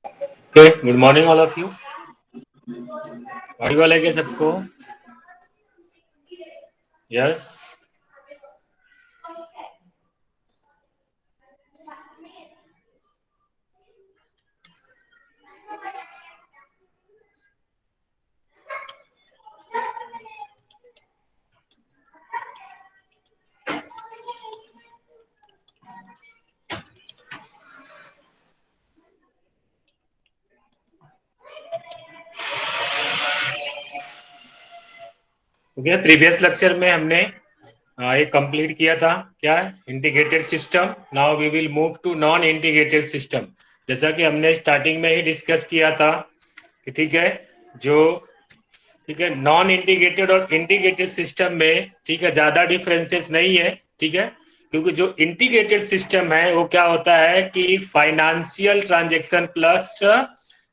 Okay, good morning all of you. Audible है क्या सबको? यस। ओके, प्रीवियस लेक्चर में हमने एक कंप्लीट किया था क्या, integrated system. Now we will move to non integrated system. जैसा कि हमने स्टार्टिंग में ही डिस्कस किया था कि ठीक है, जो ठीक है नॉन इंटीग्रेटेड और इंटीग्रेटेड सिस्टम में ठीक है ज्यादा डिफरेंसेस नहीं है। ठीक है, क्योंकि जो इंटीग्रेटेड सिस्टम है वो क्या होता है कि financial transaction plus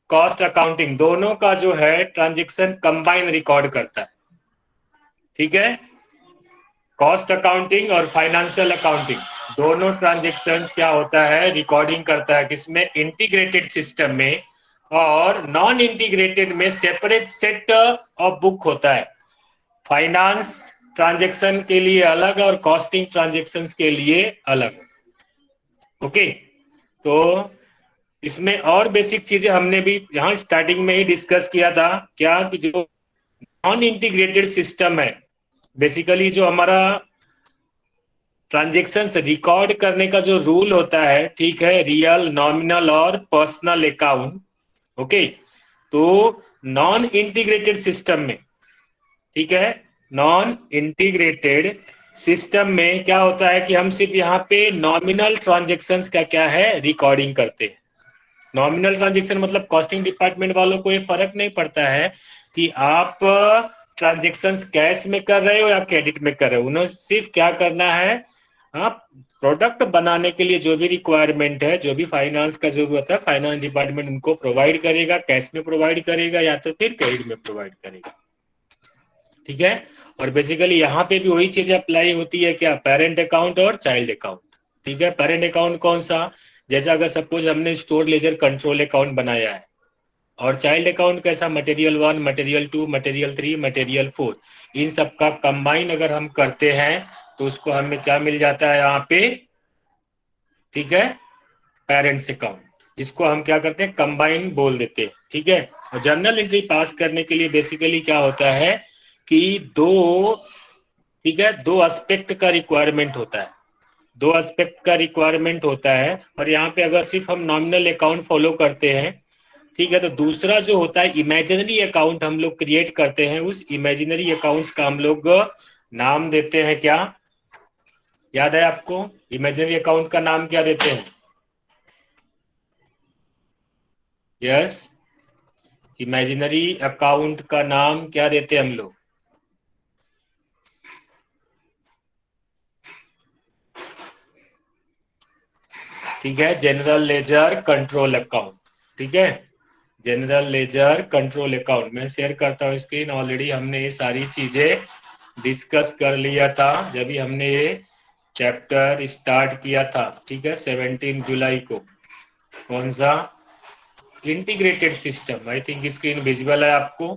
cost accounting दोनों का जो है ट्रांजेक्शन कंबाइन रिकॉर्ड करता है। ठीक है, कॉस्ट अकाउंटिंग और फाइनेंशियल अकाउंटिंग दोनों ट्रांजेक्शन्स क्या होता है, रिकॉर्डिंग करता है किसमें, इंटीग्रेटेड सिस्टम में। और नॉन इंटीग्रेटेड में सेपरेट सेट ऑफ बुक होता है, फाइनेंस ट्रांजेक्शन के लिए अलग और कॉस्टिंग ट्रांजेक्शन्स के लिए अलग। ओके, तो इसमें और बेसिक चीजें हमने भी यहाँ स्टार्टिंग में ही डिस्कस किया था क्या, कि जो नॉन इंटीग्रेटेड सिस्टम है बेसिकली जो हमारा ट्रांजेक्शन्स रिकॉर्ड करने का जो रूल होता है, ठीक है, रियल, नॉमिनल और पर्सनल अकाउंट। ओके, तो नॉन इंटीग्रेटेड सिस्टम में ठीक है, नॉन इंटीग्रेटेड सिस्टम में क्या होता है कि हम सिर्फ यहाँ पे नॉमिनल ट्रांजेक्शन्स का क्या है रिकॉर्डिंग करते हैं। नॉमिनल ट्रांजेक्शन मतलब कॉस्टिंग डिपार्टमेंट वालों को ये फर्क नहीं पड़ता है कि आप ट्रांजेक्शन्स कैश में कर रहे हो या क्रेडिट में कर रहे हो, उन्हें सिर्फ क्या करना है, आप प्रोडक्ट बनाने के लिए जो भी रिक्वायरमेंट है, जो भी फाइनेंस का जरूरत है, फाइनेंस डिपार्टमेंट उनको प्रोवाइड करेगा, कैश में प्रोवाइड करेगा या तो फिर क्रेडिट में प्रोवाइड करेगा। ठीक है, और बेसिकली यहाँ पे भी वही चीज अप्लाई होती है क्या, पेरेंट अकाउंट और चाइल्ड अकाउंट। ठीक है, पेरेंट अकाउंट कौन सा, जैसा अगर सपोज हमने स्टोर लेजर कंट्रोल अकाउंट बनाया है, और चाइल्ड अकाउंट कैसा, मटेरियल 1, मटेरियल 2, मटेरियल 3, मटेरियल 4, इन सब का कंबाइन अगर हम करते हैं तो उसको हमें क्या मिल जाता है यहाँ पे, ठीक है, पेरेंट्स अकाउंट, जिसको हम क्या करते हैं, कंबाइन बोल देते हैं। ठीक है, और जर्नल एंट्री पास करने के लिए बेसिकली क्या होता है कि दो, ठीक है, दो एस्पेक्ट का रिक्वायरमेंट होता है, दो एस्पेक्ट का रिक्वायरमेंट होता है। और यहाँ पे अगर सिर्फ हम नॉमिनल अकाउंट फॉलो करते हैं, ठीक है, तो दूसरा जो होता है इमेजिनरी अकाउंट हम लोग क्रिएट करते हैं, उस इमेजिनरी अकाउंट्स का हम लोग नाम देते हैं क्या, याद है आपको, इमेजिनरी अकाउंट का नाम क्या देते हैं? यस, इमेजिनरी अकाउंट का नाम क्या देते हैं हम लोग? ठीक है, जनरल लेजर कंट्रोल अकाउंट। ठीक है, जनरल लेजर कंट्रोल अकाउंट मैं शेयर करता हूँ स्क्रीन। ऑलरेडी हमने ये सारी चीजें डिस्कस कर लिया था जब भी हमने ये चैप्टर स्टार्ट किया था। ठीक है, 17 जुलाई को। कौन सा? Integrated system. I think screen visible है आपको।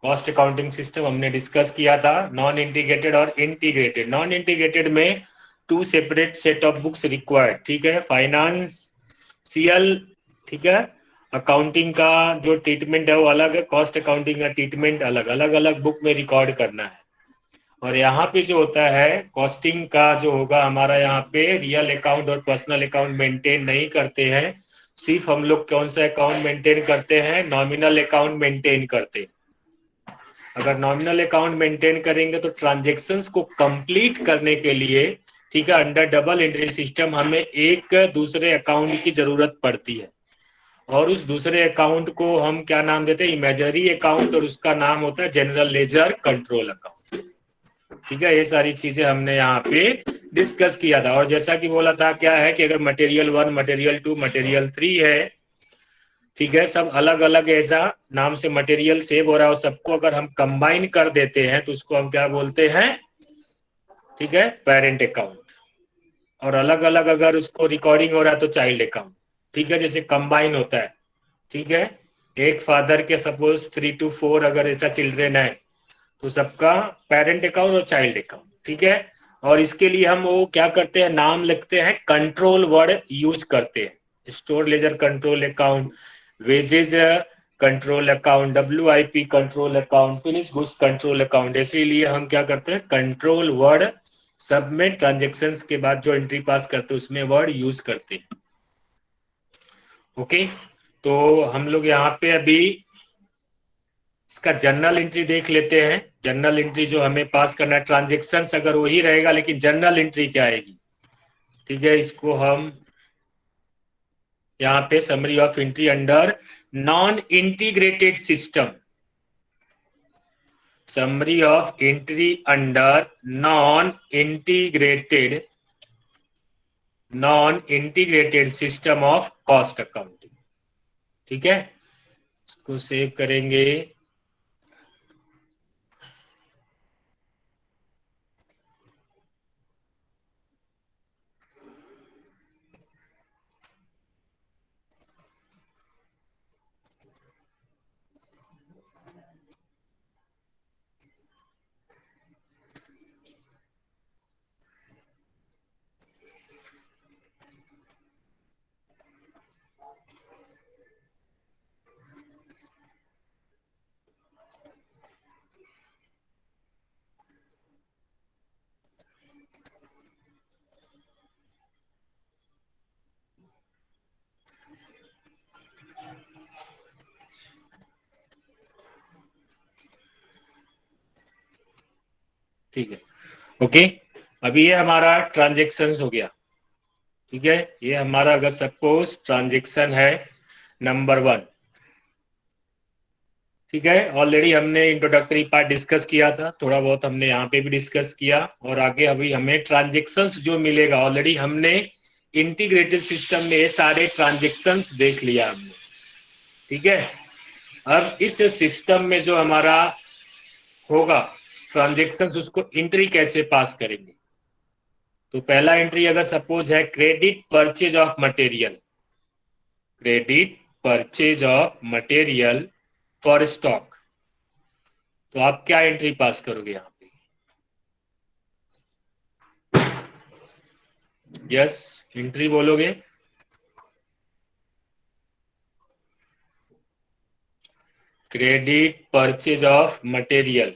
कॉस्ट अकाउंटिंग सिस्टम हमने डिस्कस किया था, नॉन इंटीग्रेटेड और इंटीग्रेटेड। नॉन इंटीग्रेटेड में two separate set of books required. ठीक है, फाइनेंशियल, ठीक है, अकाउंटिंग का जो ट्रीटमेंट है वो अलग है, कॉस्ट अकाउंटिंग का ट्रीटमेंट अलग, अलग अलग बुक में रिकॉर्ड करना है। और यहाँ पे जो होता है कॉस्टिंग का जो होगा हमारा, यहाँ पे रियल अकाउंट और पर्सनल अकाउंट मेंटेन नहीं करते हैं, सिर्फ हम लोग कौन सा अकाउंट मेंटेन करते हैं, नॉमिनल अकाउंट मेंटेन करते हैं। अगर नॉमिनल अकाउंट मेंटेन करेंगे तो ट्रांजेक्शन्स को कंप्लीट करने के लिए, ठीक है, अंडर डबल एंट्री सिस्टम हमें एक दूसरे अकाउंट की जरूरत पड़ती है, और उस दूसरे अकाउंट को हम क्या नाम देते हैं, इमेजिनरी अकाउंट, और उसका नाम होता है जनरल लेजर कंट्रोल अकाउंट। ठीक है, ये सारी चीजें हमने यहाँ पे डिस्कस किया था। और जैसा कि बोला था क्या है कि अगर मटेरियल 1, मटेरियल 2, मटेरियल 3 है, ठीक है, सब अलग अलग ऐसा नाम से मटेरियल सेव हो रहा है, और सबको अगर हम कंबाइन कर देते हैं तो उसको हम क्या बोलते हैं, ठीक है, पेरेंट अकाउंट। और अलग अलग अगर उसको रिकॉर्डिंग हो रहा है तो चाइल्ड अकाउंट। ठीक है, जैसे कंबाइन होता है, ठीक है। एक फादर के सपोज 3 to 4 अगर ऐसा चिल्ड्रेन है तो सबका पेरेंट अकाउंट और चाइल्ड अकाउंट, ठीक है। और इसके लिए हम वो क्या करते हैं, नाम लिखते हैं, कंट्रोल वर्ड यूज करते हैं। Store ledger control account, wages control account, WIP control account, finish goods control account. इसीलिए हम क्या करते हैं, कंट्रोल वर्ड सब में ट्रांजेक्शन्स के बाद जो एंट्री पास करते हैं उसमें वर्ड यूज करते हैं। ओके, तो हम लोग यहाँ पे अभी इसका जर्नल एंट्री देख लेते हैं। जर्नल एंट्री जो हमें पास करना है, ट्रांजेक्शन्स अगर वही रहेगा लेकिन जर्नल एंट्री क्या आएगी, ठीक है। इसको हम यहाँ पे summary of entry under non integrated system, summary of entry under non integrated system of cost accounting, ठीक है। इसको सेव करेंगे। ठीक है, ओके। अभी ये हमारा ट्रांजेक्शन हो गया, ठीक है। ये हमारा अगर सपोज ट्रांजेक्शन है नंबर 1, ठीक है। ऑलरेडी हमने इंट्रोडक्टरी पार्ट डिस्कस किया था, थोड़ा बहुत हमने यहाँ पे भी डिस्कस किया, और आगे अभी हमें ट्रांजेक्शन्स जो मिलेगा, ऑलरेडी हमने इंटीग्रेटेड सिस्टम में ये सारे ट्रांजेक्शन्स देख लिया हमने, ठीक है। अब इस सिस्टम में जो हमारा होगा ट्रांजेक्शन्स, उसको एंट्री कैसे पास करेंगे। तो पहला एंट्री अगर सपोज है credit purchase of material, credit purchase of material for stock, तो आप क्या एंट्री पास करोगे यहाँ पे। यस, एंट्री बोलोगे, credit purchase of material.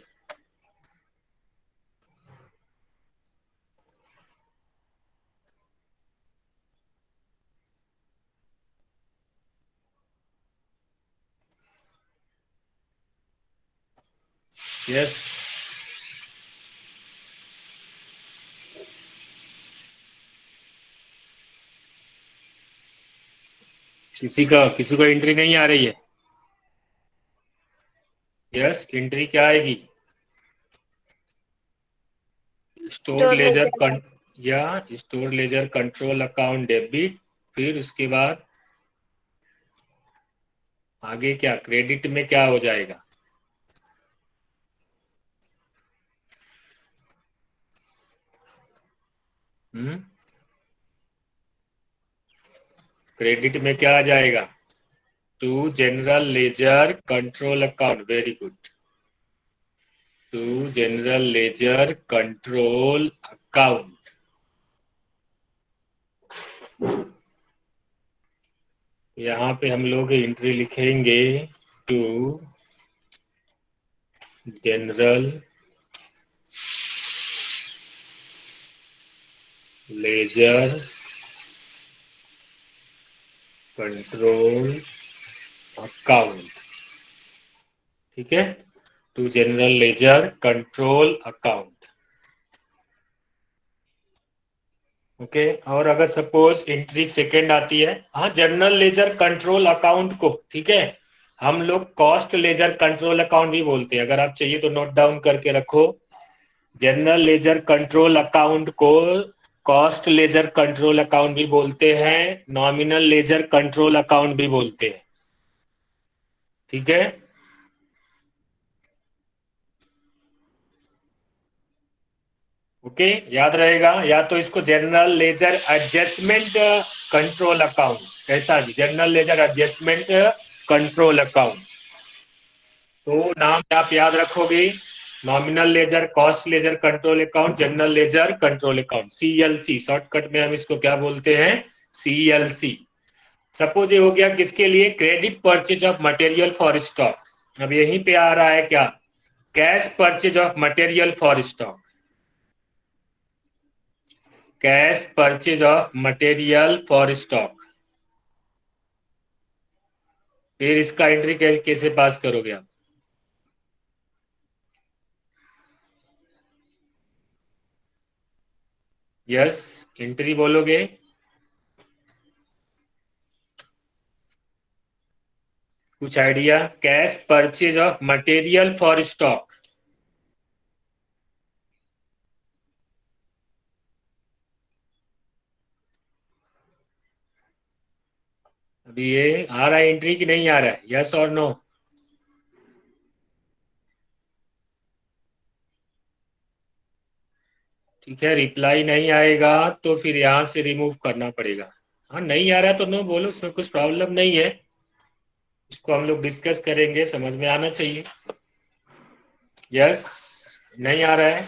Yes, किसी को एंट्री नहीं आ रही है। यस, एंट्री क्या आएगी, स्टोर लेजर या store ledger control account debit, फिर उसके बाद आगे क्या, क्रेडिट में क्या हो जाएगा। क्रेडिट में क्या आ जाएगा, to general ledger control account, very good, to general ledger control account. यहाँ पे हम लोग एंट्री लिखेंगे to general ledger control account, ठीक है, to general ledger control account. Okay, और अगर सपोज एंट्री सेकेंड आती है, हाँ, जनरल लेजर कंट्रोल अकाउंट को, ठीक है, हम लोग कॉस्ट लेजर कंट्रोल अकाउंट भी बोलते हैं। अगर आप चाहिए तो नोट डाउन करके रखो, जनरल लेजर कंट्रोल अकाउंट को कॉस्ट लेजर कंट्रोल अकाउंट भी बोलते हैं, नॉमिनल लेजर कंट्रोल अकाउंट भी बोलते हैं, ठीक है। ओके, याद रहेगा, या तो इसको general ledger adjustment control account, कैसा भी general ledger adjustment control account. तो नाम आप याद रखोगे, nominal ledger, cost ledger, control account, general ledger, control account, CLC। Shortcut में हम इसको क्या बोलते हैं, CLC। सपोज ये हो गया किसके लिए, credit purchase of material for stock. अब यहीं पे आ रहा है क्या, cash purchase of material for stock, cash purchase of material for stock. फिर इसका एंट्री कैसे पास करोगे आप, यस एंट्री बोलोगे, कुछ idea, cash purchase of material for stock. अभी ये आ रहा है एंट्री कि नहीं आ रहा है, यस और नो। ठीक है, रिप्लाई नहीं आएगा तो फिर यहां से रिमूव करना पड़ेगा। हाँ नहीं आ रहा है तो नो बोलो, उसमें कुछ प्रॉब्लम नहीं है, इसको हम लोग डिस्कस करेंगे, समझ में आना चाहिए। यस, नहीं आ रहा है,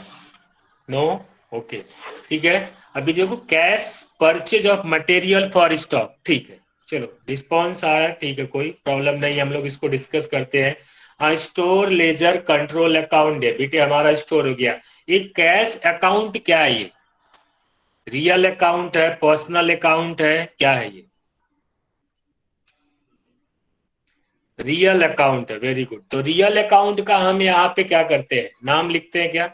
नो, ओके ठीक है। अभी देखो cash purchase of material for stock, ठीक है, चलो रिस्पॉन्स आ रहा है, ठीक है, कोई प्रॉब्लम नहीं है, हम लोग इसको डिस्कस करते हैं। हाँ, स्टोर लेजर कंट्रोल अकाउंट है बेटे, हमारा स्टोर हो गया। ये कैश अकाउंट क्या है, ये रियल अकाउंट है, पर्सनल अकाउंट है, क्या है ये, रियल अकाउंट है, वेरी गुड। तो रियल अकाउंट का हम यहाँ पे क्या करते हैं, नाम लिखते हैं क्या,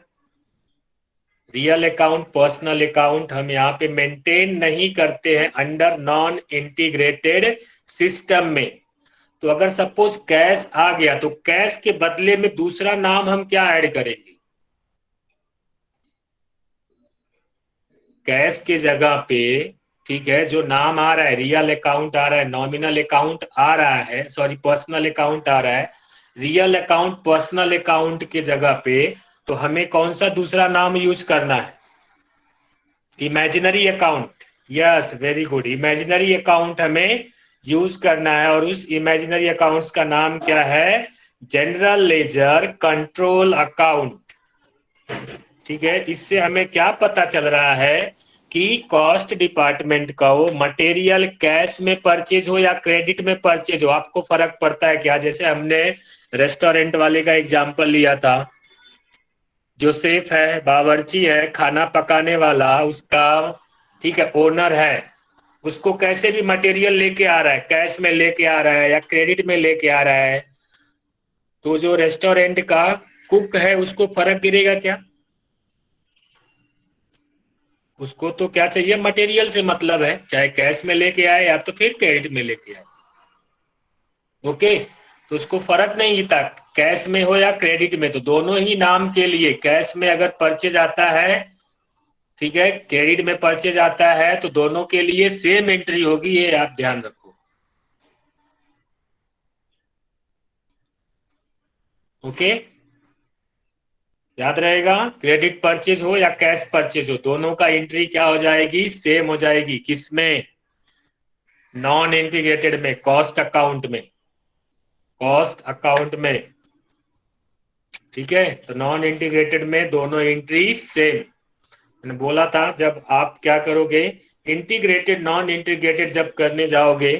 रियल अकाउंट, पर्सनल अकाउंट हम यहाँ पे मेंटेन नहीं करते हैं अंडर नॉन इंटीग्रेटेड सिस्टम में। तो अगर सपोज कैश आ गया तो कैश के बदले में दूसरा नाम हम क्या ऐड करेंगे, कैश के जगह पे, ठीक है, जो नाम आ रहा है, रियल अकाउंट आ रहा है, नॉमिनल अकाउंट आ रहा है, सॉरी पर्सनल अकाउंट आ रहा है, रियल अकाउंट पर्सनल अकाउंट के जगह पे, तो हमें कौन सा दूसरा नाम यूज करना है, imaginary account. Yes very good, imaginary account हमें यूज करना है, और उस इमेजिनरी अकाउंट्स का नाम क्या है, जनरल लेजर कंट्रोल अकाउंट। ठीक है, इससे हमें क्या पता चल रहा है कि कॉस्ट डिपार्टमेंट का वो मटेरियल कैश में परचेज हो या क्रेडिट में परचेज हो, आपको फर्क पड़ता है क्या। जैसे हमने रेस्टोरेंट वाले का एग्जांपल लिया था, जो सेफ है, बावर्ची है, खाना पकाने वाला उसका, ठीक है, ओनर है, उसको कैसे भी मटेरियल लेके आ रहा है, कैश में लेके आ रहा है या क्रेडिट में लेके आ रहा है, तो जो रेस्टोरेंट का कुक है उसको फर्क गिरेगा क्या, उसको तो क्या चाहिए, मटेरियल से मतलब है, चाहे कैश में लेके आए या तो फिर क्रेडिट में लेके आए। ओके, तो उसको फर्क नहीं था कैश में हो या क्रेडिट में, तो दोनों ही नाम के लिए कैश में अगर परचेज आता है, ठीक है, क्रेडिट में परचेज आता है, तो दोनों के लिए सेम एंट्री होगी, ये आप ध्यान रखो। ओके, याद रहेगा, क्रेडिट परचेज हो या कैश परचेज हो, दोनों का एंट्री क्या हो जाएगी, सेम हो जाएगी, किसमें, नॉन इंटीग्रेटेड में, कॉस्ट अकाउंट में, कॉस्ट अकाउंट में। ठीक है, तो नॉन इंटीग्रेटेड में दोनों एंट्री सेम। मैंने बोला था जब आप क्या करोगे, इंटीग्रेटेड नॉन इंटीग्रेटेड जब करने जाओगे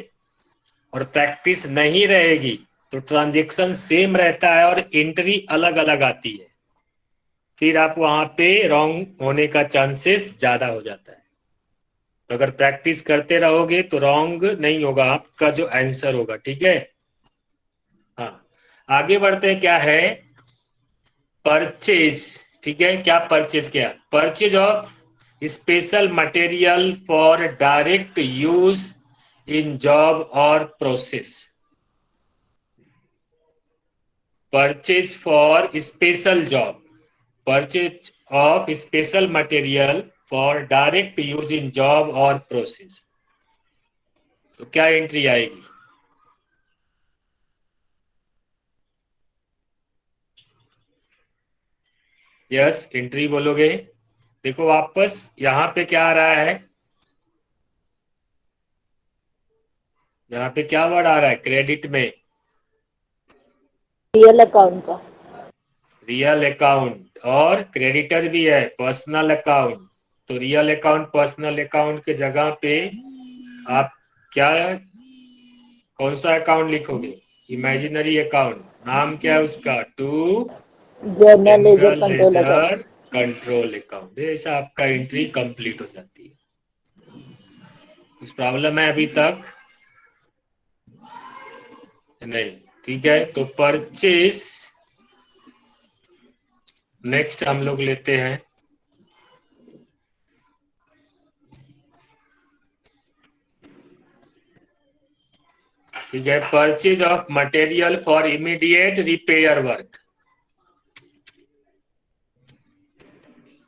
और प्रैक्टिस नहीं रहेगी, तो ट्रांजेक्शन सेम रहता है और एंट्री अलग अलग आती है, फिर आप वहां पे रॉन्ग होने का चांसेस ज्यादा हो जाता है। तो अगर प्रैक्टिस करते रहोगे तो रॉन्ग नहीं होगा आपका जो आंसर होगा, ठीक है। हाँ, आगे बढ़ते हैं, क्या है, परचेज। ठीक है, क्या परचेज, क्या purchase of special material for direct use in job और process, purchase for special job, purchase of special material for direct use in job और प्रोसेस, तो क्या एंट्री आएगी, यस एंट्री बोलोगे। देखो वापस यहाँ पे क्या आ रहा है, यहाँ पे क्या वर्ड आ रहा है, क्रेडिट में, रियल अकाउंट का। रियल अकाउंट, और क्रेडिटर भी है पर्सनल अकाउंट। तो रियल अकाउंट पर्सनल अकाउंट के जगह पे आप क्या, कौन सा अकाउंट लिखोगे? Imaginary account. नाम क्या है उसका? To journal ledger general control account. Ledger control account. ऐसा आपका एंट्री कंप्लीट हो जाती है। कुछ प्रॉब्लम है अभी तक? नहीं, ठीक है। तो परचेस नेक्स्ट हम लोग लेते हैं। ठीक है, purchase of material for immediate repair work.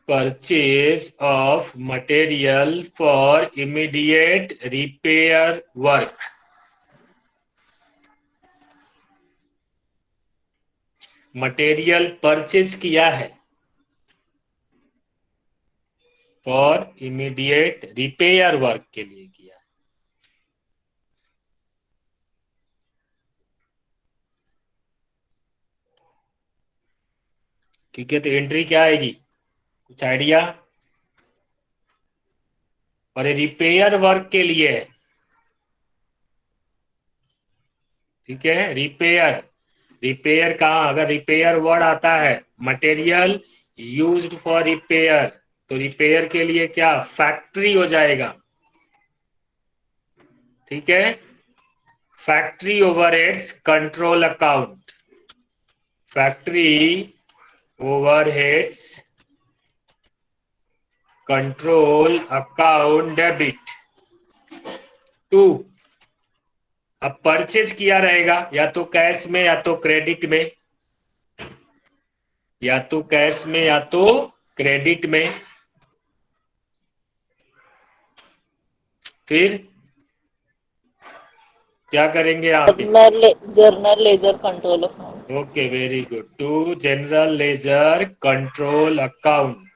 Purchase of material for immediate repair work. Material purchase किया है फॉर इमीडिएट रिपेयर वर्क के लिए किया है। ठीक है, तो एंट्री क्या आएगी? कुछ आइडिया? और ये रिपेयर वर्क के लिए है। ठीक है, रिपेयर। रिपेयर कहाँ, अगर रिपेयर वर्ड आता है मटेरियल यूज्ड फॉर रिपेयर, तो रिपेयर के लिए क्या फैक्ट्री हो जाएगा। ठीक है, factory overheads control account. Factory overheads control account debit to. अब परचेज किया रहेगा या तो कैश में या तो क्रेडिट में, या तो कैश में या तो क्रेडिट में। फिर क्या करेंगे यहाँ पे? Journal ledger control account. Okay, very good. To general ledger control account.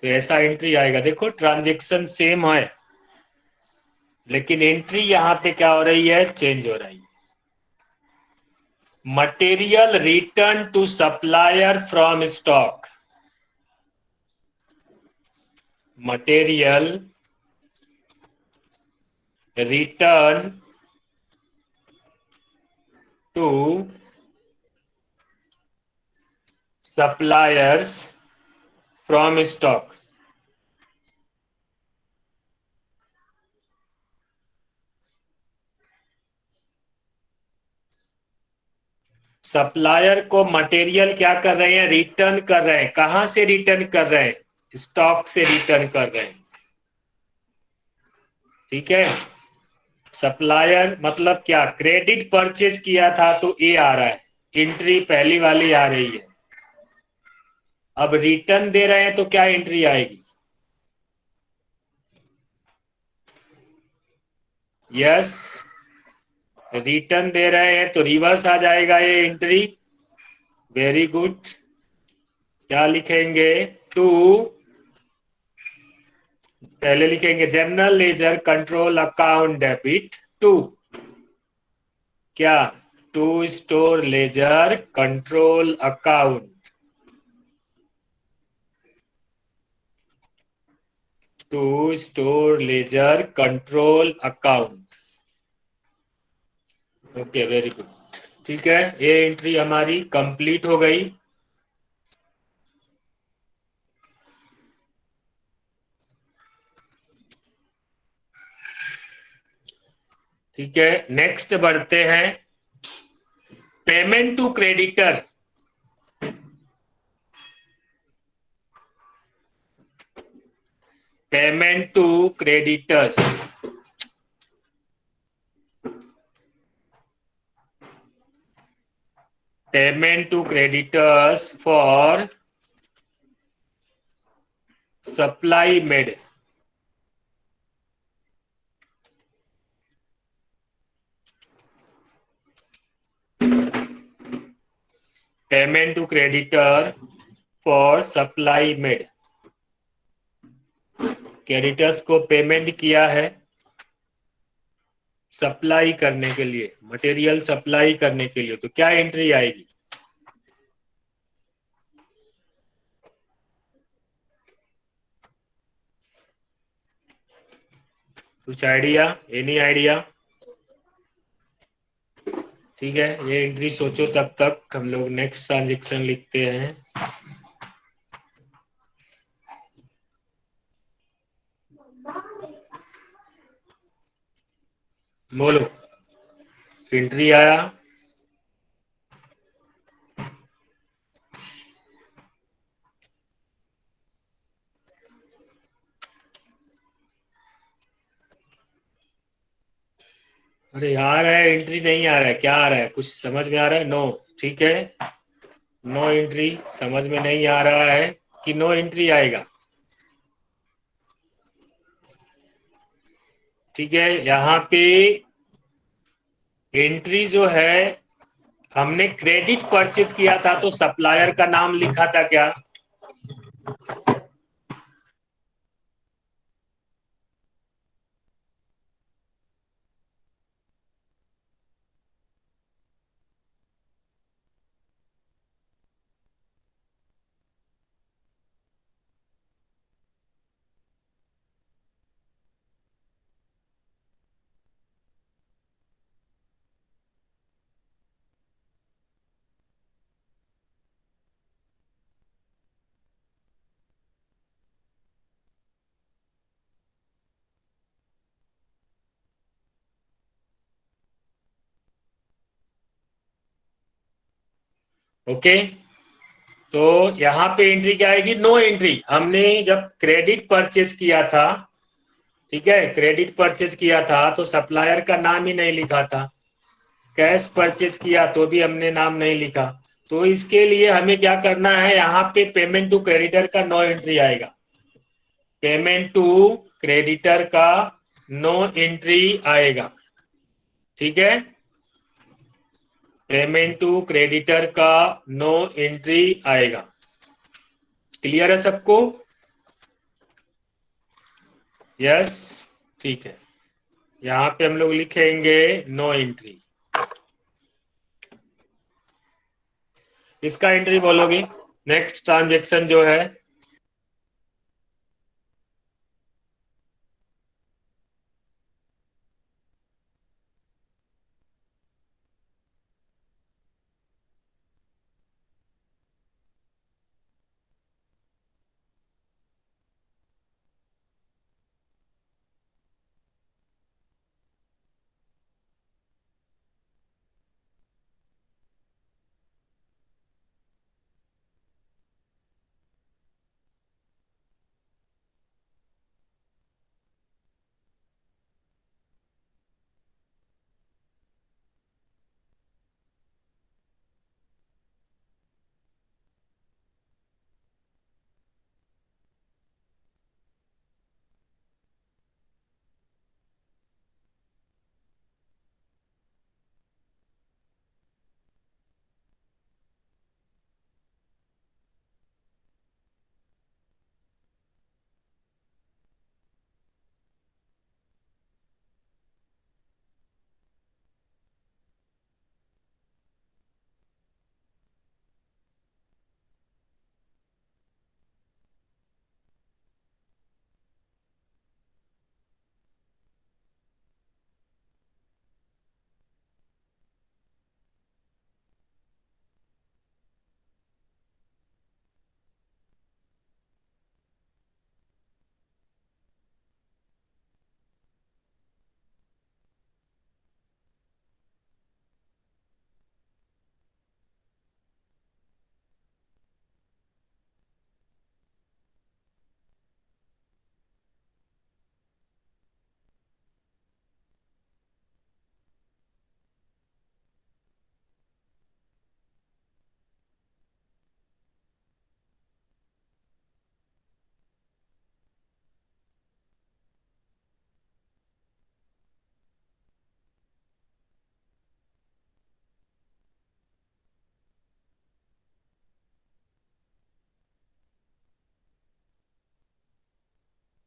तो ऐसा एंट्री आएगा। देखो ट्रांजेक्शन सेम है, लेकिन एंट्री यहाँ पे क्या हो रही है, चेंज हो रही है। Material return to supplier from stock. Material return to suppliers from stock. Supplier को मटेरियल क्या कर रहे हैं, रिटर्न कर रहे हैं। कहां से रिटर्न कर रहे हैं? स्टॉक से रिटर्न कर रहे हैं। ठीक है, सप्लायर मतलब क्या, क्रेडिट परचेज किया था तो ए आ रहा है, एंट्री पहली वाली आ रही है। अब रिटर्न दे रहे हैं तो क्या एंट्री आएगी? यस, रिटर्न दे रहे हैं तो रिवर्स आ जाएगा ये एंट्री। Very good. क्या लिखेंगे? टू, पहले लिखेंगे general ledger control account debit to क्या, to store ledger control account. To store ledger control account. Okay, very good. ठीक है, ये एंट्री हमारी कंप्लीट हो गई। ठीक है, नेक्स्ट बढ़ते हैं। Payment to creditor. Payment to creditors. Payment to creditors for supply made. Payment to creditor for supply made. Creditors को पेमेंट किया है सप्लाई करने के लिए, मटेरियल सप्लाई करने के लिए, तो क्या एंट्री आएगी? कुछ आइडिया? Any idea? ठीक है, ये एंट्री सोचो, तब तक हम लोग नेक्स्ट ट्रांजेक्शन लिखते हैं। बोलो, एंट्री आया। अरे आ रहा है, एंट्री नहीं आ रहा है, क्या आ रहा है? कुछ समझ में आ रहा है? नो। ठीक है, नो एंट्री समझ में नहीं आ रहा है कि नो एंट्री आएगा? ठीक है, यहाँ पे एंट्री जो है, हमने क्रेडिट परचेज किया था तो सप्लायर का नाम लिखा था क्या? ओके, तो यहाँ पे एंट्री क्या आएगी? No entry. हमने जब क्रेडिट परचेज किया था, ठीक है, क्रेडिट परचेज किया था तो सप्लायर का नाम ही नहीं लिखा था। कैश परचेज किया तो भी हमने नाम नहीं लिखा। तो इसके लिए हमें क्या करना है, यहाँ पे पेमेंट टू क्रेडिटर का नो एंट्री आएगा। पेमेंट टू क्रेडिटर का नो एंट्री आएगा। ठीक है, पेमेंट टू क्रेडिटर का नो एंट्री आएगा। क्लियर है सबको? यस, ठीक है। यहाँ पे हम लोग लिखेंगे नो एंट्री। इसका एंट्री बोलोगे। नेक्स्ट ट्रांजेक्शन जो है,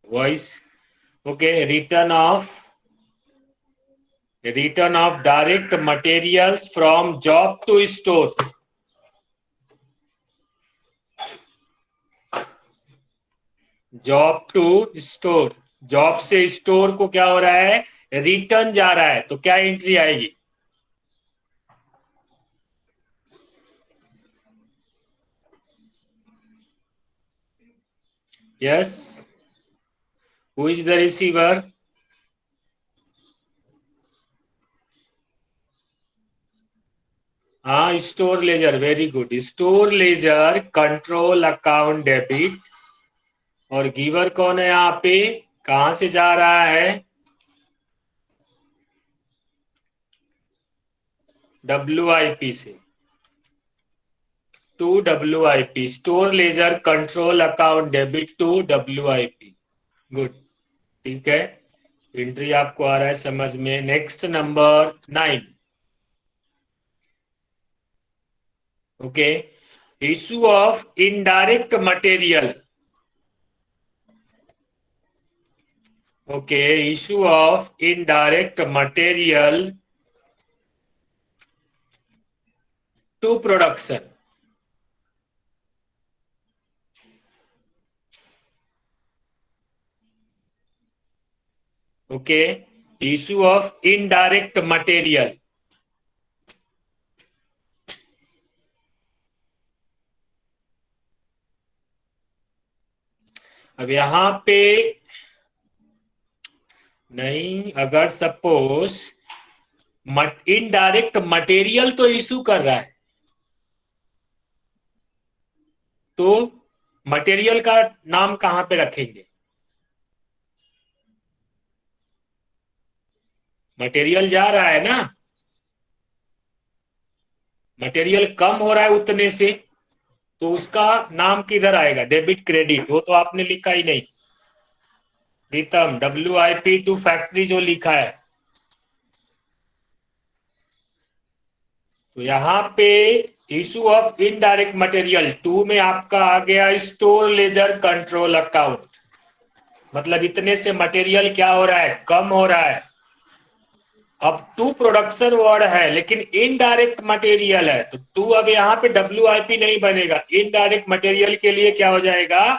voice, okay, return of return of direct materials from job to store. Job to store, job से स्टोर को क्या हो रहा है, रिटर्न जा रहा है, तो क्या एंट्री आएगी? Yes, who is the receiver? हाँ, store ledger, very good. Store ledger control account debit, और गिवर कौन है यहाँ पे, कहां से जा रहा है? WIP से to WIP। Store ledger control account debit to WIP। Good, ठीक है, एंट्री आपको आ रहा है समझ में। Next number 9। Okay, issue of indirect material. Okay, issue of indirect material to production. Okay, issue of indirect material. अब यहां पे नहीं, अगर सपोज इनडायरेक्ट मटेरियल तो इशू कर रहा है, तो मटेरियल का नाम कहां पे रखेंगे? मटेरियल जा रहा है ना, मटेरियल कम हो रहा है उतने से, तो उसका नाम किधर आएगा? डेबिट क्रेडिट, वो तो आपने लिखा ही नहीं प्रीतम। WIP टू फैक्ट्री जो लिखा है, तो यहाँ पे इशू ऑफ इनडायरेक्ट मटेरियल 2 में आपका आ गया स्टोर लेजर कंट्रोल अकाउंट। मतलब इतने से मटेरियल क्या हो रहा है, कम हो रहा है। अब टू प्रोडक्शन वर्ड है लेकिन इनडायरेक्ट मटेरियल है, तो टू अब यहाँ पे WIP नहीं बनेगा। इनडायरेक्ट मटेरियल के लिए क्या हो जाएगा,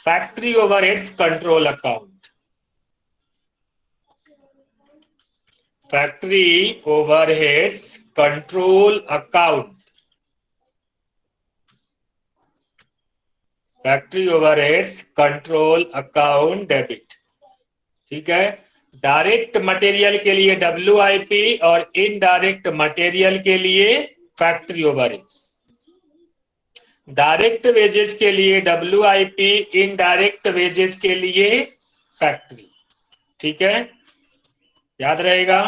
factory overheads control account. Factory overheads control account. Factory overheads control account debit, ठीक है। डायरेक्ट मटेरियल के लिए WIP और इनडायरेक्ट मटेरियल के लिए फैक्ट्री ओवरहेड्स। डायरेक्ट वेजेस के लिए WIP, इनडायरेक्ट वेजेस के लिए फैक्ट्री, ठीक है, याद रहेगा।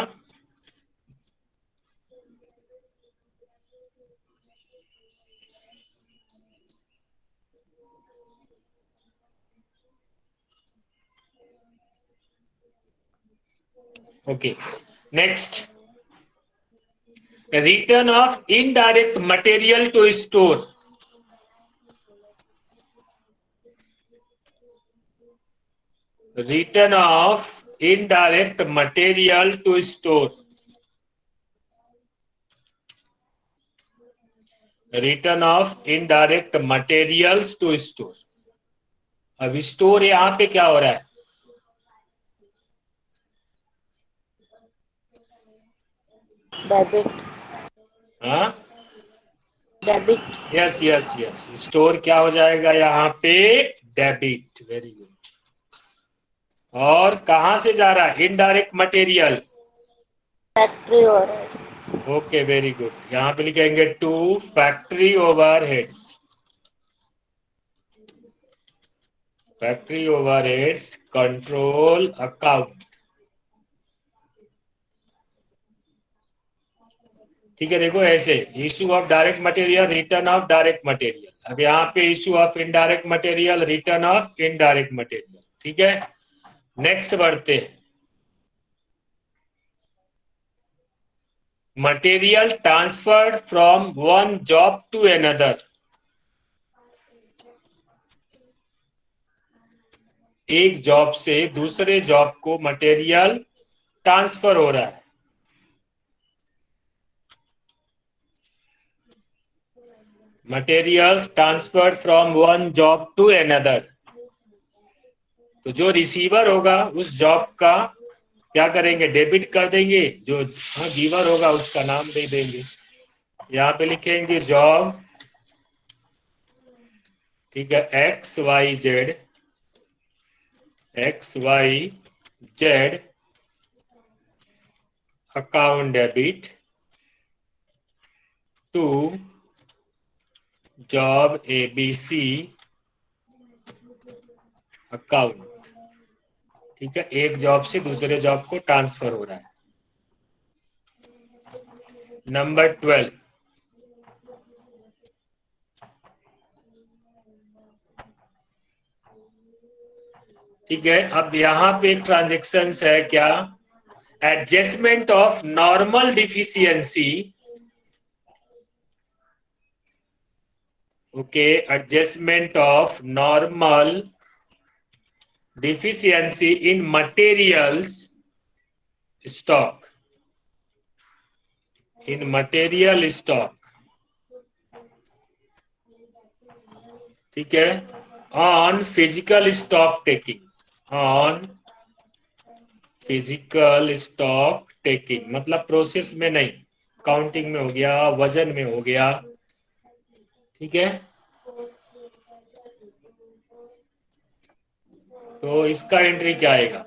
Okay, next, return of indirect material to store. Return of indirect material to store. Return of indirect materials to store. अब स्टोर यहां पे क्या हो रहा है, डेबिट। हाँ, debit. Yes yes yes, store क्या हो जाएगा यहाँ पे, डेबिट, वेरी गुड। और कहां से जा रहा है indirect material, factory overhead. Okay very good, यहाँ पे लिखेंगे to factory overheads. Factory overheads control account, ठीक है। देखो ऐसे, issue of direct material, return of direct material. अब यहाँ पे issue of indirect material, return of indirect material, ठीक है। नेक्स्ट बढ़ते हैं, material transferred from one job to another. एक जॉब से दूसरे जॉब को मटेरियल ट्रांसफर हो रहा है, materials transferred from one job to another. तो जो रिसीवर होगा उस जॉब का क्या करेंगे, डेबिट कर देंगे, जो गिवर होगा उसका नाम दे देंगे। यहाँ पे लिखेंगे जॉब, ठीक है, X Y Z, X Y Z account debit to job ABC account. ठीक है, एक जॉब से दूसरे जॉब को ट्रांसफर हो रहा है। नंबर 12, ठीक है। अब यहां पे एक ट्रांजेक्शन है क्या, adjustment of normal deficiency, okay, adjustment of normal deficiency in materials stock, in material stock, ठीक है, on physical stock taking, on physical stock taking मतलब प्रोसेस में नहीं, काउंटिंग में हो गया, वजन में हो गया, ठीक है। तो इसका एंट्री क्या आएगा,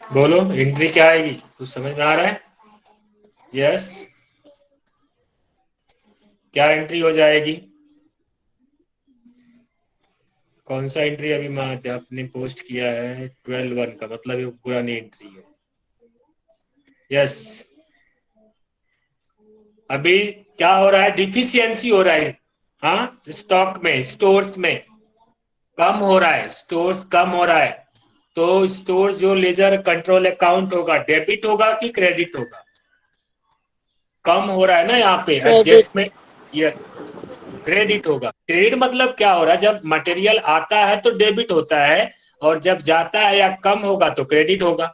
बोलो एंट्री क्या आएगी, कुछ समझ में आ रहा है? यस, क्या एंट्री हो जाएगी, कौन सा एंट्री अभी मैं आपने पोस्ट किया है, 12(1) का मतलब ये पुरानी एंट्री है। यस, अभी क्या हो रहा है, डिफिशियंसी हो रहा है, हाँ, स्टॉक में, स्टोर्स में कम हो रहा है, स्टोर्स कम हो रहा है। तो स्टोर्स जो लेजर कंट्रोल अकाउंट होगा, डेबिट होगा कि क्रेडिट होगा, कम हो रहा है ना यहाँ पे क्रेडिट। एडजस्टमेंट, ये क्रेडिट होगा। क्रेडिट मतलब क्या हो रहा है, जब मटेरियल आता है तो डेबिट होता है, और जब जाता है या कम होगा तो क्रेडिट होगा,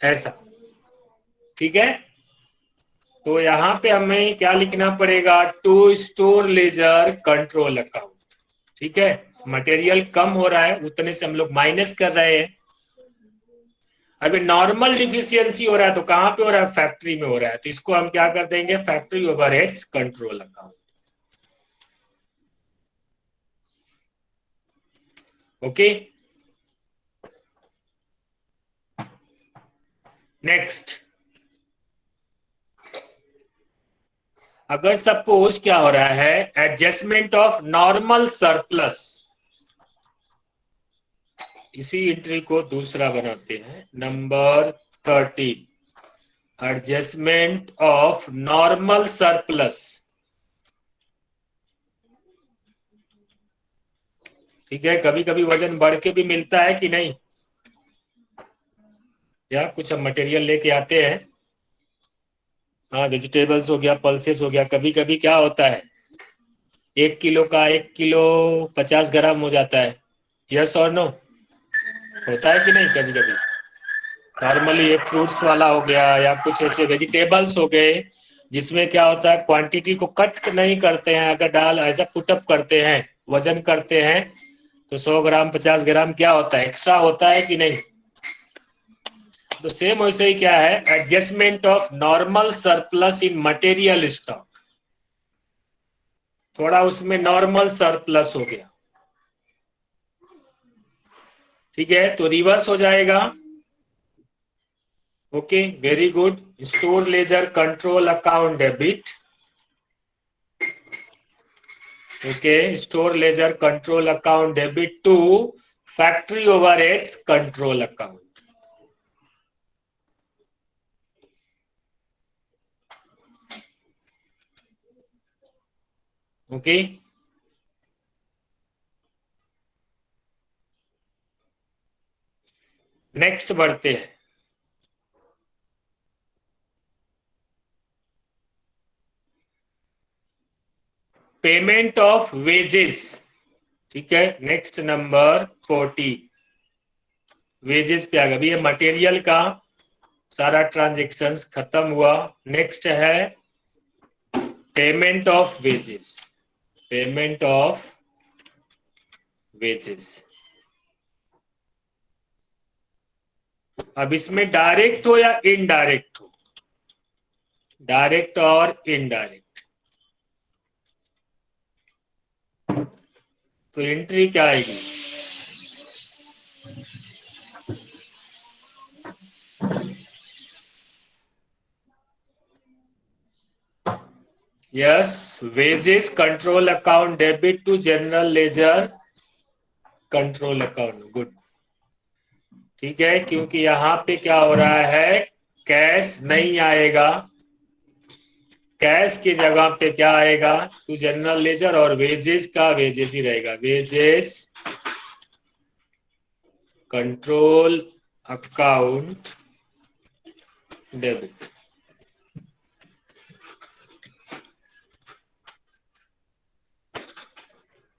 ऐसा, ठीक है। तो यहाँ पे हमें क्या लिखना पड़ेगा, to store ledger control account, ठीक है। मटेरियल कम हो रहा है, उतने से हम लोग माइनस कर रहे हैं। अभी नॉर्मल डिफिशियंसी हो रहा है तो कहां पे हो रहा है, फैक्ट्री में हो रहा है, तो इसको हम क्या कर देंगे, factory overheads control account, okay. Next, अगर सपोज क्या हो रहा है, एडजस्टमेंट ऑफ नॉर्मल सरप्लस, इसी एंट्री को दूसरा बनाते हैं, number 13, adjustment of normal surplus, ठीक है। कभी कभी वजन बढ़ के भी मिलता है कि नहीं, या कुछ हम मटेरियल लेके आते हैं, हाँ, वेजिटेबल्स हो गया, पल्सेस हो गया, कभी कभी क्या होता है, 1 किलो का 1 किलो 50 ग्राम हो जाता है, यस और नो, होता है कि नहीं कभी कभी। नॉर्मली एक फ्रूट्स वाला हो गया या कुछ ऐसे वेजिटेबल्स हो गए, जिसमें क्या होता है, क्वांटिटी को कट नहीं करते हैं, अगर डाल ऐसा पुटअप करते हैं, वजन करते हैं, तो 100 ग्राम 50 ग्राम क्या होता है, एक्स्ट्रा होता है कि नहीं। तो सेम वैसे ही क्या है, adjustment of normal surplus in material stock, थोड़ा उसमें नॉर्मल सरप्लस हो गया, ठीक है, तो रिवर्स हो जाएगा, okay, very good. Store ledger control account debit, okay, store ledger control account debit to factory overheads control account, okay. Next बढ़ते हैं। पेमेंट ऑफ वेजेस, ठीक है, नेक्स्ट नंबर 40 वेजेस पे आ गया। अभी ये मटेरियल का सारा ट्रांजेक्शन्स खत्म हुआ। नेक्स्ट है payment of wages, payment of wages. अब इसमें डायरेक्ट हो या इनडायरेक्ट हो, डायरेक्ट और इनडायरेक्ट, तो एंट्री क्या आएगी? Yes, wages control account debit to general ledger control account. Good, ठीक है, क्योंकि यहां पे क्या हो रहा है, कैश नहीं आएगा, कैश की जगह पे क्या आएगा, टू जनरल लेजर, और वेजेस का वेजेस ही रहेगा, वेजेस कंट्रोल अकाउंट डेबिट।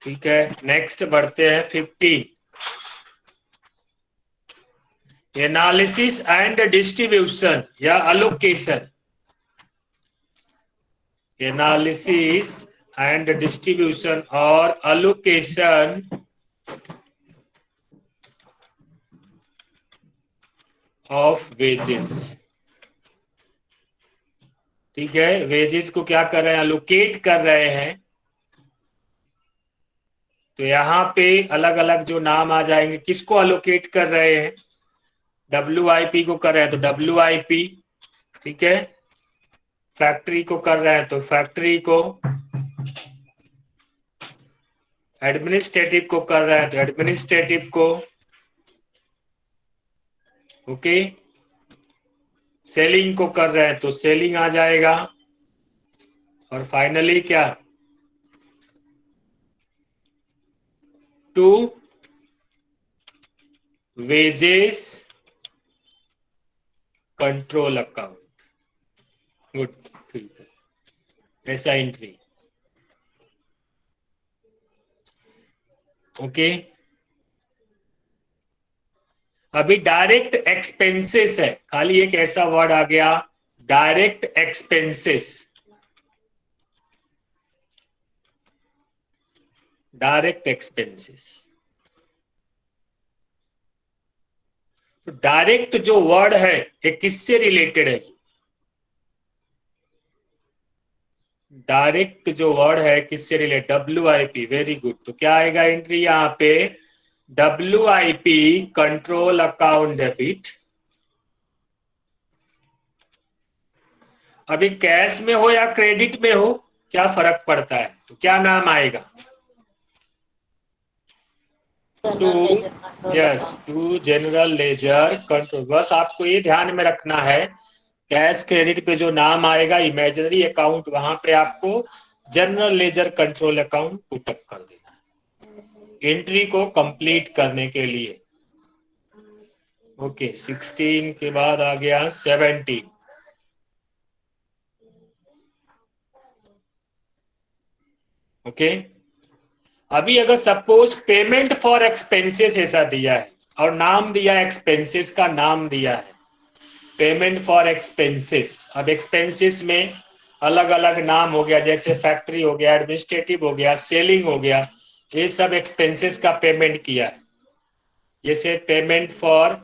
ठीक है, नेक्स्ट बढ़ते हैं 50 एनालिसिस एंड डिस्ट्रीब्यूशन या अलोकेशन। एनालिसिस एंड डिस्ट्रीब्यूशन और अलोकेशन ऑफ वेजेस। ठीक है, वेजेस को क्या कर रहे हैं, अलोकेट कर रहे हैं। तो यहाँ पे अलग अलग जो नाम आ जाएंगे, किसको अलोकेट कर रहे हैं, WIP को कर रहे हैं तो WIP, ठीक है, फैक्ट्री को कर रहे हैं तो फैक्ट्री को, एडमिनिस्ट्रेटिव को कर रहे हैं तो एडमिनिस्ट्रेटिव को, ओके, सेलिंग को कर रहे हैं तो सेलिंग आ जाएगा, और फाइनली क्या, to wages control account. Good, ठीक है, ऐसा एंट्री, ओके। अभी डायरेक्ट एक्सपेंसेस है, खाली एक ऐसा वर्ड आ गया, डायरेक्ट एक्सपेंसेस, डायरेक्ट एक्सपेंसेस। तो डायरेक्ट जो वर्ड है ये किससे रिलेटेड है, डायरेक्ट जो वर्ड है किससे रिलेटेड, WIP, वेरी गुड। तो क्या आएगा एंट्री यहाँ पे, WIP कंट्रोल अकाउंट डेबिट। अभी कैश में हो या क्रेडिट में हो क्या फर्क पड़ता है, तो क्या नाम आएगा, टू जनरल लेजर कंट्रोल। बस आपको ये ध्यान में रखना है, कैश क्रेडिट पे जो नाम आएगा इमेजिनरी अकाउंट, वहां पे आपको general ledger control account put up कर देना है एंट्री को कंप्लीट करने के लिए। ओके, 16 के बाद आ गया 17। ओके, अभी अगर सपोज पेमेंट फॉर एक्सपेंसेस ऐसा दिया है और नाम दिया एक्सपेंसेस का नाम दिया है, पेमेंट फॉर एक्सपेंसेस। अब एक्सपेंसेस में अलग अलग नाम हो गया, जैसे फैक्ट्री हो गया, एडमिनिस्ट्रेटिव हो गया, सेलिंग हो गया, ये सब एक्सपेंसेस का पेमेंट किया है। जैसे payment for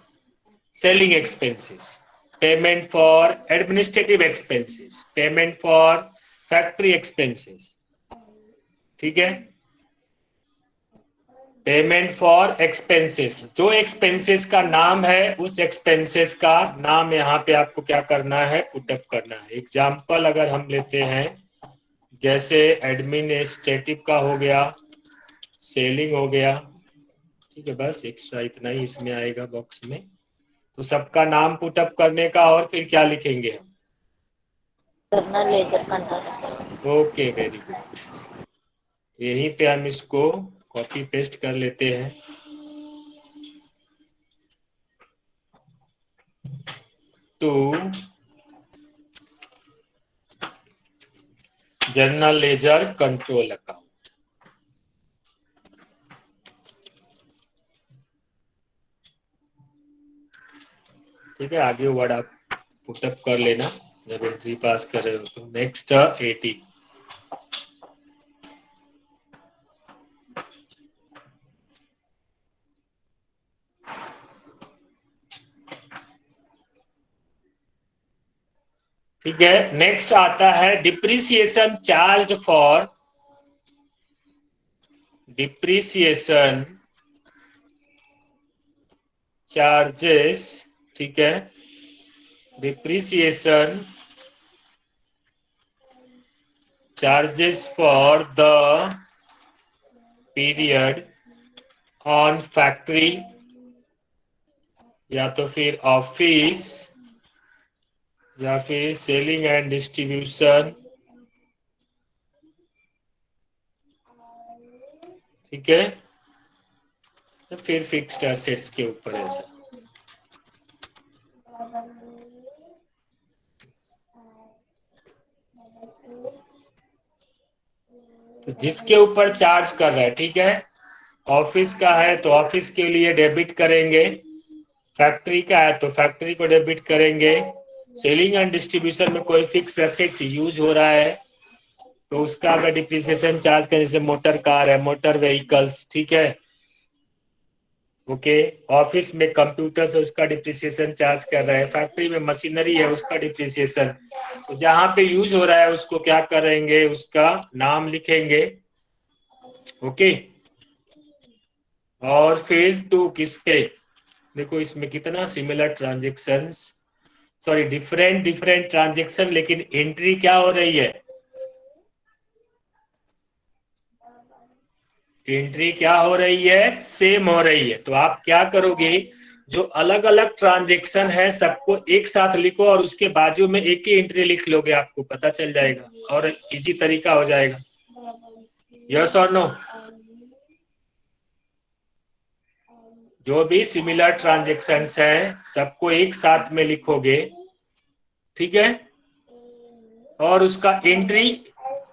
selling expenses, payment for administrative expenses, payment for factory expenses, ठीक है, पेमेंट फॉर एक्सपेंसेस। जो एक्सपेंसेस का नाम है उस एक्सपेंसेस का नाम यहाँ पे आपको क्या करना है, पुटअप करना है। एग्जाम्पल अगर हम लेते हैं, जैसे एडमिनिस्ट्रेटिव का हो गया, सेलिंग हो गया, ठीक है, बस एक्स्ट्रा इतना ही इसमें आएगा बॉक्स में। तो सबका नाम पुटअप करने का, और फिर क्या लिखेंगे हम, general ledger control. Okay, very good. यहीं पे हम इसको कॉपी पेस्ट कर लेते हैं। To general ledger control account. ठीक है, आगे वर्ड आप पुटअप कर लेना जब एंट्री पास कर रहे हो तो। नेक्स्ट 80। ठीक है, नेक्स्ट आता है depreciation charge for depreciation charges. ठीक है, depreciation charges for the period on factory या तो फिर ऑफिस या फिर सेलिंग एंड डिस्ट्रीब्यूशन। ठीक है, तो फिर फिक्स्ड एसेट्स के ऊपर ऐसा। तो जिसके ऊपर चार्ज कर रहा है, ठीक है, ऑफिस का है तो ऑफिस के लिए डेबिट करेंगे, फैक्ट्री का है तो फैक्ट्री को डेबिट करेंगे, सेलिंग एंड डिस्ट्रीब्यूशन में कोई फिक्स एसेट्स यूज हो रहा है तो उसका अगर डिप्रिसिएशन चार्ज करें, जैसे मोटर कार है, मोटर व्हीकल्स, ठीक है, ओके, ऑफिस में कंप्यूटर से उसका डिप्रिसिएशन चार्ज कर रहे हैं, फैक्ट्री में मशीनरी है उसका डिप्रिसिएशन, तो जहां पे यूज हो रहा है उसको क्या करेंगे, उसका नाम लिखेंगे। ओके, और फिर टू किस पे, देखो इसमें कितना similar transactions, sorry different different transaction, लेकिन एंट्री क्या हो रही है, एंट्री क्या हो रही है, सेम हो रही है। तो आप क्या करोगे, जो अलग अलग ट्रांजेक्शन है सबको एक साथ लिखो और उसके बाजू में एक ही एंट्री लिख लोगे, आपको पता चल जाएगा और इजी तरीका हो जाएगा। यस और नो, जो भी सिमिलर ट्रांजेक्शंस है सबको एक साथ में लिखोगे, ठीक है, और उसका एंट्री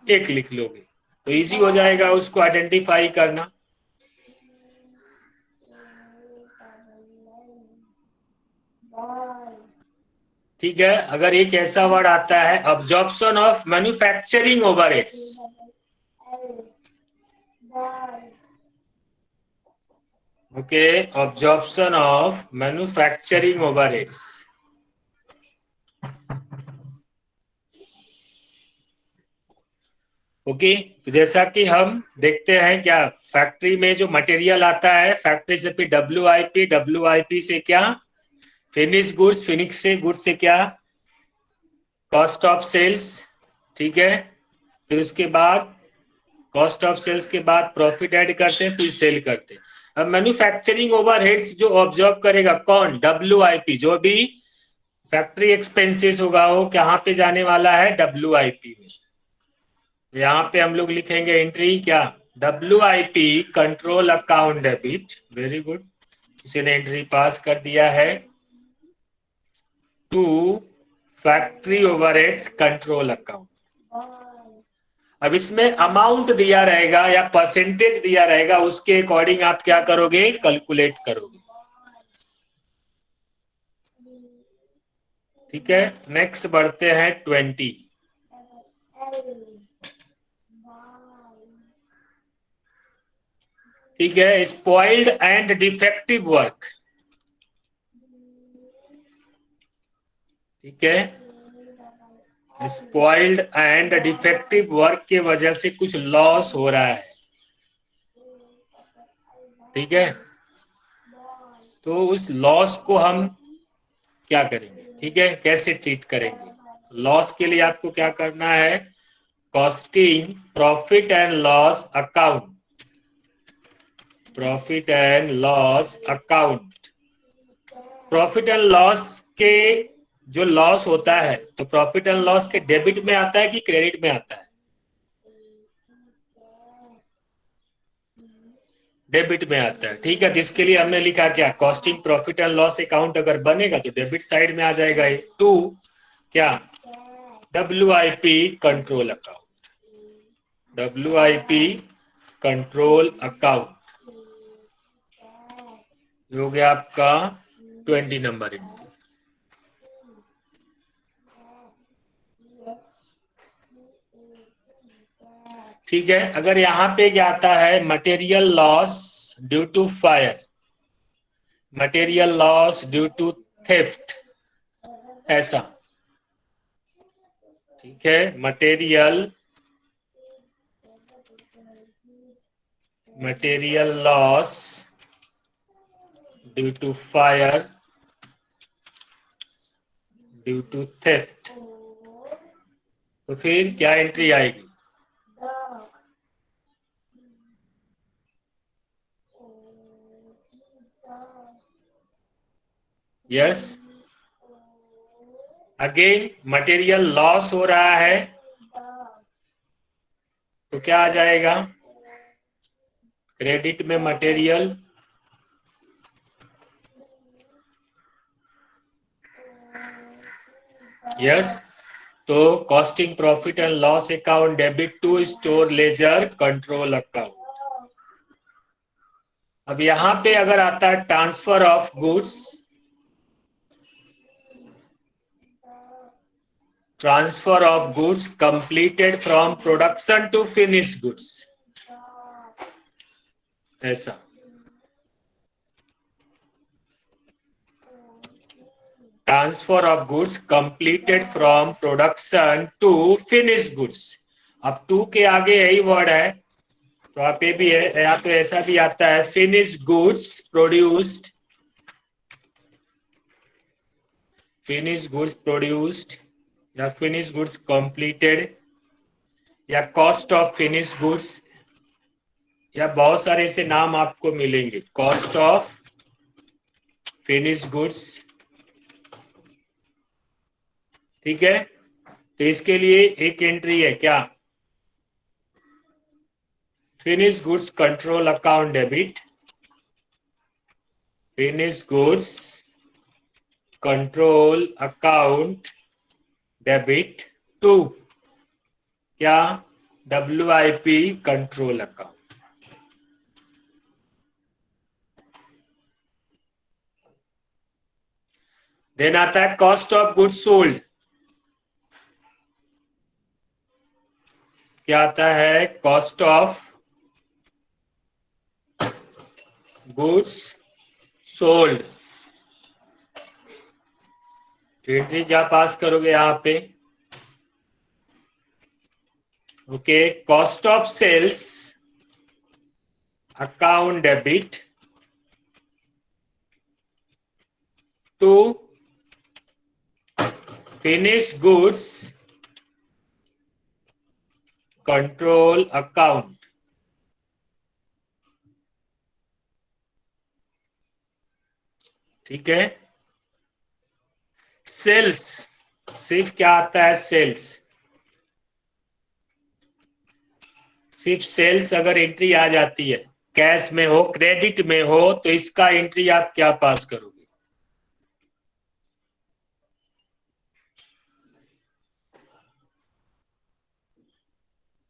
एक लिख लोगे तो इजी हो जाएगा उसको आइडेंटिफाई करना। ठीक है, अगर एक ऐसा वर्ड आता है absorption of manufacturing overheads, okay, absorption of manufacturing overheads, okay, तो जैसा कि हम देखते हैं क्या, फैक्ट्री में जो मटेरियल आता है, फैक्ट्री से फिर WIP, WIP से क्या फिनिश गुड्स, फिनिश से गुड्स से क्या कॉस्ट ऑफ सेल्स, ठीक है, फिर उसके बाद कॉस्ट ऑफ सेल्स के बाद प्रॉफिट ऐड करते हैं, फिर सेल करते हैं। अब मैन्युफैक्चरिंग ओवरहेड्स जो ऑब्जर्व करेगा कौन, WIP, जो भी फैक्ट्री एक्सपेंसेस होगा वो कहाँ पे जाने वाला है, WIP में। यहाँ पे हम लोग लिखेंगे एंट्री क्या, WIP control account debit, very good, किसी ने एंट्री पास कर दिया है, to factory overheads control account. अब इसमें अमाउंट दिया रहेगा या परसेंटेज दिया रहेगा, उसके अकॉर्डिंग आप क्या करोगे, कैलकुलेट करोगे। ठीक है, नेक्स्ट बढ़ते हैं 20। ठीक है, स्पॉइल्ड एंड डिफेक्टिव वर्क, ठीक है, स्पॉइल्ड एंड डिफेक्टिव वर्क के वजह से कुछ लॉस हो रहा है, ठीक है, तो उस लॉस को हम क्या करेंगे, ठीक है, कैसे ट्रीट करेंगे। लॉस के लिए आपको क्या करना है, costing profit and loss account, profit and loss account, profit and loss के जो लॉस होता है तो प्रॉफिट एंड लॉस के डेबिट में आता है कि क्रेडिट में आता है, डेबिट में आता है। ठीक है, तो इसके लिए हमने लिखा क्या, costing profit and loss account अगर बनेगा तो डेबिट साइड में आ जाएगा ये। टू क्या, WIP control account, WIP control account हो गया आपका 20 नंबर एंट्री। ठीक है, अगर यहाँ पे क्या आता है, material loss due to fire, material loss due to theft, ऐसा। ठीक है, material loss due to fire, due to theft, तो फिर क्या एंट्री आएगी, यस। अगेन मटेरियल लॉस हो रहा है तो क्या आ जाएगा, क्रेडिट में मटेरियल, यस। तो costing profit and loss account debit to store ledger control account. अब यहां पे अगर आता है transfer of goods, transfer of goods completed from production to finish goods, ऐसा। Transfer of goods completed from production to finish goods. अब to के आगे यही वर्ड है, तो आप ये भी है, यहाँ पे ऐसा भी आता है finish goods produced, finish goods produced, या फिनिश गुड्स कंप्लीटेड, या कॉस्ट ऑफ फिनिश गुड्स, या बहुत सारे ऐसे नाम आपको मिलेंगे, कॉस्ट ऑफ फिनिश गुड्स। ठीक है, तो इसके लिए एक एंट्री है क्या, finish goods control account debit, finish goods control account debit to क्या, WIP कंट्रोल अकाउंट। देन आता है कॉस्ट ऑफ गुड्स सोल्ड, क्या आता है, cost of goods sold. Entry क्या पास करोगे यहां पे, okay, cost of sales account debit to finish goods control account. ठीक है, सेल्स सिर्फ क्या आता है, सेल्स, सिर्फ सेल्स अगर एंट्री आ जाती है, कैश में हो क्रेडिट में हो, तो इसका एंट्री आप क्या पास करोगे,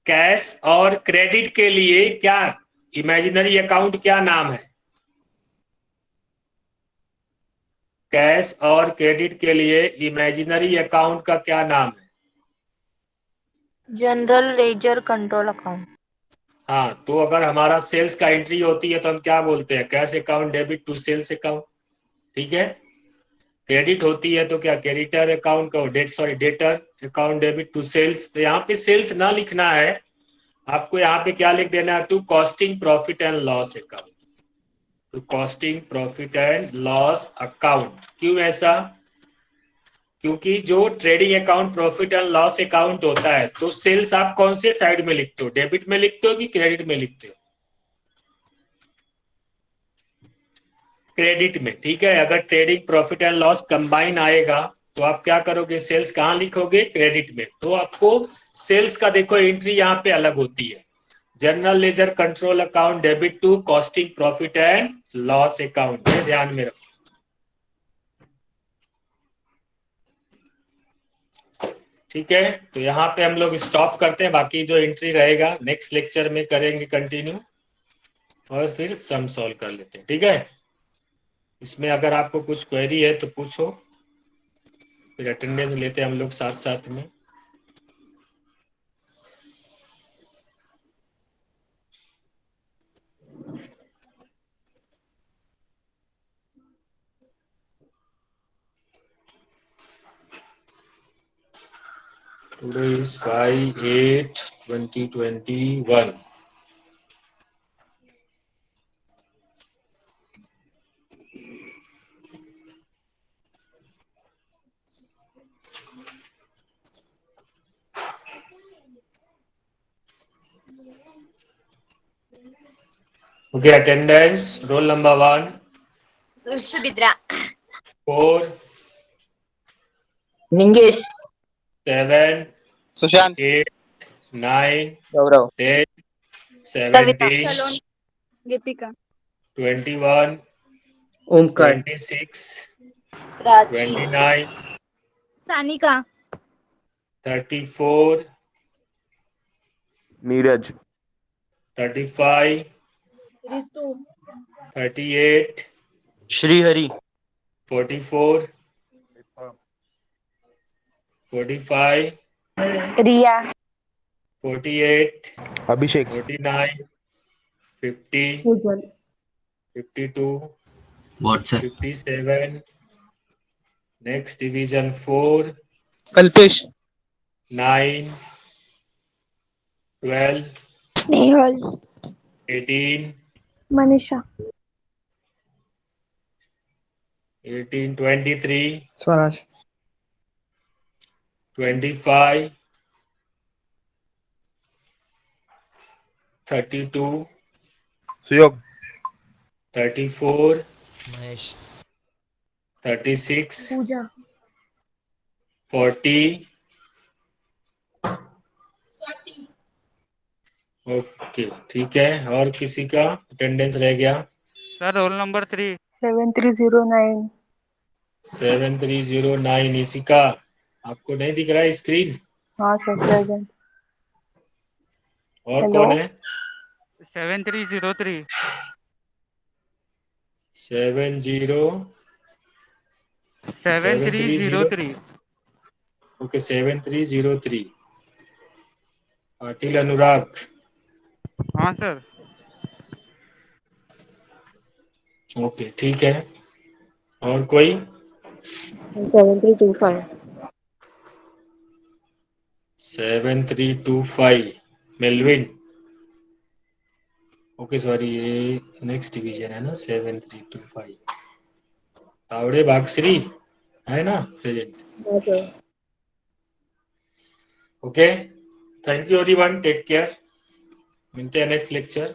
कैश और क्रेडिट के लिए क्या इमेजिनरी अकाउंट क्या नाम है, कैश और क्रेडिट के लिए इमेजिनरी अकाउंट का क्या नाम है, जनरल लेजर कंट्रोल अकाउंट। हाँ, तो अगर हमारा सेल्स का एंट्री होती है तो हम क्या बोलते हैं, cash account debit to sales account. ठीक है, क्रेडिट होती है तो क्या, क्रेडिटर अकाउंट का debtor account debit to sales. तो यहाँ पे सेल्स ना लिखना है आपको, यहाँ पे क्या लिख देना है, to costing profit and loss account, to costing profit and loss account. क्यों ऐसा, क्योंकि जो trading account profit and loss account होता है, तो सेल्स आप कौन से साइड में लिखते हो, डेबिट में लिखते हो कि क्रेडिट में लिखते हो, क्रेडिट में। ठीक है, अगर trading profit and loss combine आएगा तो आप क्या करोगे, सेल्स कहां लिखोगे, क्रेडिट में। तो आपको सेल्स का देखो एंट्री यहाँ पे अलग होती है, general ledger control account debit to costing profit and loss account है, ध्यान में रखो। ठीक है, तो यहाँ पे हम लोग स्टॉप करते हैं, बाकी जो एंट्री रहेगा नेक्स्ट लेक्चर में करेंगे कंटिन्यू, और फिर सम सॉल्व कर लेते हैं। ठीक है, इसमें अगर आपको कुछ क्वेरी है तो पूछो, फिर अटेंडेंस लेते हैं हम लोग साथ साथ में। Today is 5/8/2021. Okay, attendance, roll number 1, Subhidra. 4, निंगेश, 7, Sushant, 8, 9, Gaurav, 10, Kavita, 17, Shalon. Deepika, 21, Omkar, 26, Prachi, 29, Sanika, 34, Neeraj, 35, Ritu, 38, Shrihari, 44, 45, Riya, 48, Abhishek, 49, 50, 52, WhatsApp. 57, next division 4, Kalpesh, 9, 12, Snehal, 18, Manisha, 18, 23, Swaraj, 25, 32, Suyog, 34, Mahesh, 36, Puja, 40, okay ठीक है। और किसी का अटेंडेंस रह गया? सर रोल नंबर 3, 7309, 7309, इसी का आपको नहीं दिख रहा है स्क्रीन? हाँ सर प्रेजेंट। और हेलो? कौन है? 7303, 7303, ओके 7303, पाटिल अनुराग। हाँ सर, ओके ठीक है। और कोई? 7325. 7325, मेलविन। ओके सॉरी, ये नेक्स्ट डिवीजन है ना 7325। तावड़े भागश्री है ना present? Yes, sir. Okay, thank you everyone, take care, मिलते हैं नेक्स्ट लेक्चर।